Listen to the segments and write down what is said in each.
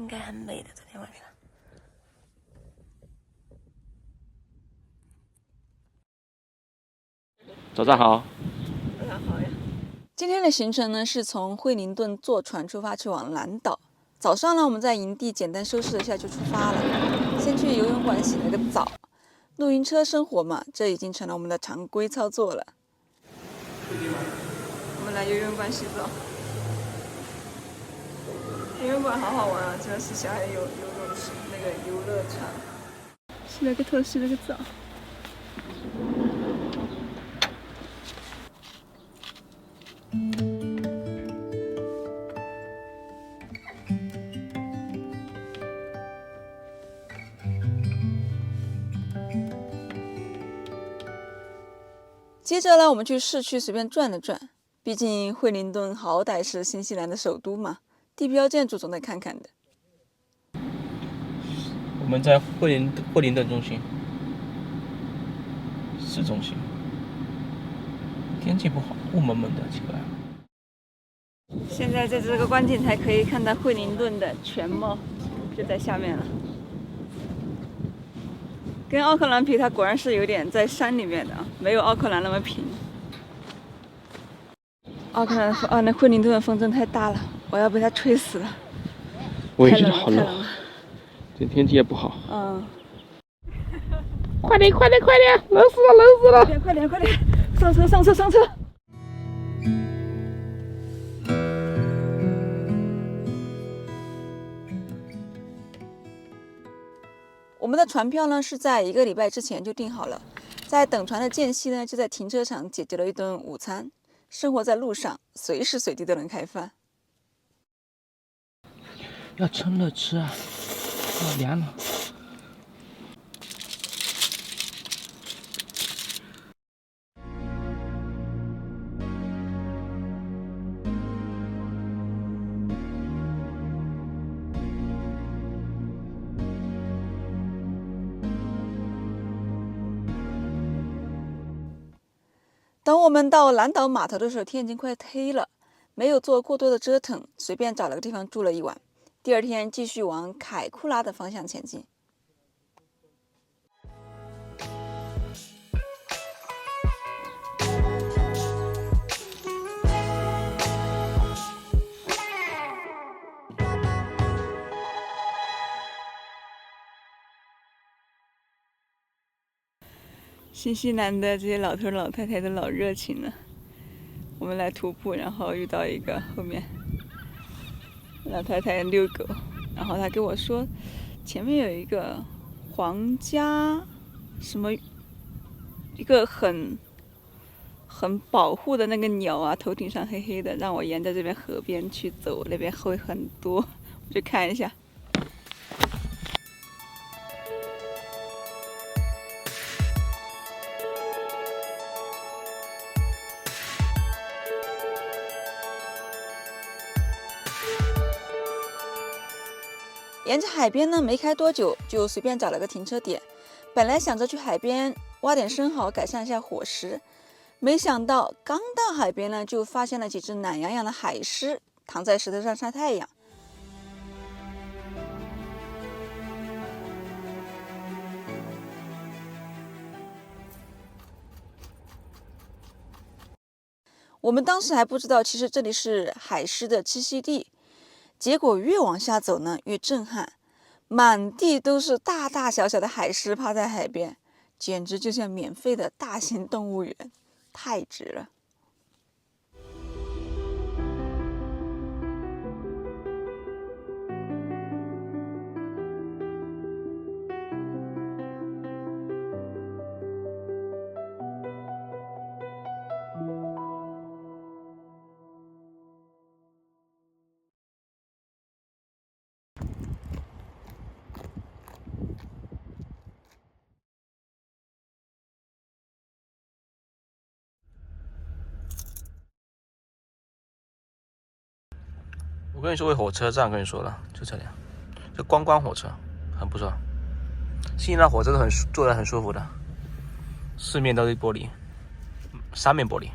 应该很美的。昨天晚上。早上好。早上好呀。今天的行程呢，是从惠灵顿坐船出发去往蓝岛。早上呢，我们在营地简单收拾了一下就出发了，先去游泳馆洗了个澡。露营车生活嘛，这已经成了我们的常规操作了。我们来游泳馆洗澡。游泳馆好好玩啊，主要是小孩游泳池那个游乐场。洗了个头，洗了个澡。接着呢，我们去市区随便转了转，毕竟惠灵顿好歹是新西兰的首都嘛，地标建筑总得看看的。我们在惠灵顿中心，市中心。天气不好，雾蒙蒙的，奇怪。现在在这个观景台可以看到惠灵顿的全貌，就在下面了。跟奥克兰比，它果然是有点在山里面的啊，没有奥克兰那么平。奥克兰风那惠灵顿的风真太大了，我要被它吹死了。我也觉得好冷冷，这天气也不好。嗯。快点，冷死了！快点，上车！我们的船票呢是在1个礼拜之前就订好了，在等船的间隙呢，就在停车场解决了一顿午餐。生活在路上，随时随地都能开饭。要趁热吃啊，要凉了。等我们到蓝岛码头的时候，天已经快黑了，没有做过多的折腾，随便找了个地方住了一晚。第二天继续往凯库拉的方向前进。新西兰的这些老头老太太都老热情了。我们来徒步，然后遇到一个后面老太太遛狗，然后她跟我说，前面有一个皇家什么一个很保护的那个鸟啊，头顶上黑黑的，让我沿着这边河边去走，那边会很多，我去看一下。沿着海边呢，没开多久就随便找了个停车点。本来想着去海边挖点生蚝改善一下伙食，没想到刚到海边呢，就发现了几只懒洋洋的海狮躺在石头上晒太阳。我们当时还不知道，其实这里是海狮的栖息地。结果越往下走呢，越震撼，满地都是大大小小的海狮趴在海边，简直就像免费的大型动物园，太值了。我跟你说回火车站，跟你说了，就这里，这观光火车很不错。新西兰火车都坐得很舒服的，四面都是玻璃，三面玻璃。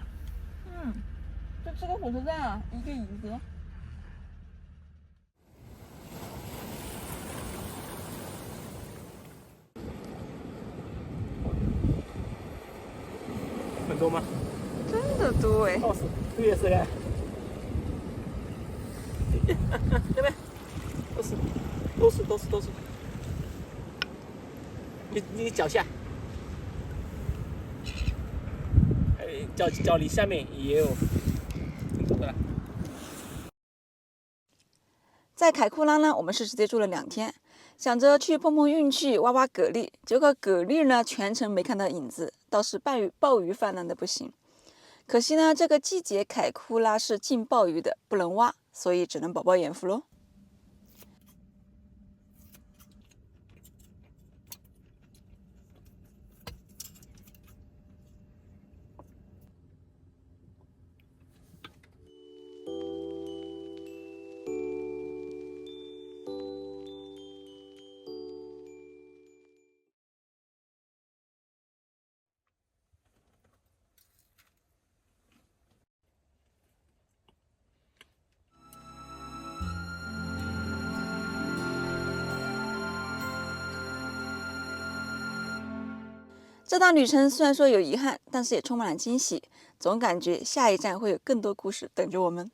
就这个火车站啊，一个椅子。很多吗？真的多哎！倒是，这也是嘞。对不对？都是。你脚下，脚离下面也有挺多的。在凯库拉呢，我们是直接住了2天，想着去碰碰运气，挖挖蛤蜊。结果蛤蜊呢，全程没看到影子，倒是鲍鱼泛滥的不行。可惜呢，这个季节凯库拉是禁鲍鱼的，不能挖，所以只能饱饱眼福喽。这趟旅程虽然说有遗憾，但是也充满了惊喜，总感觉下一站会有更多故事等着我们。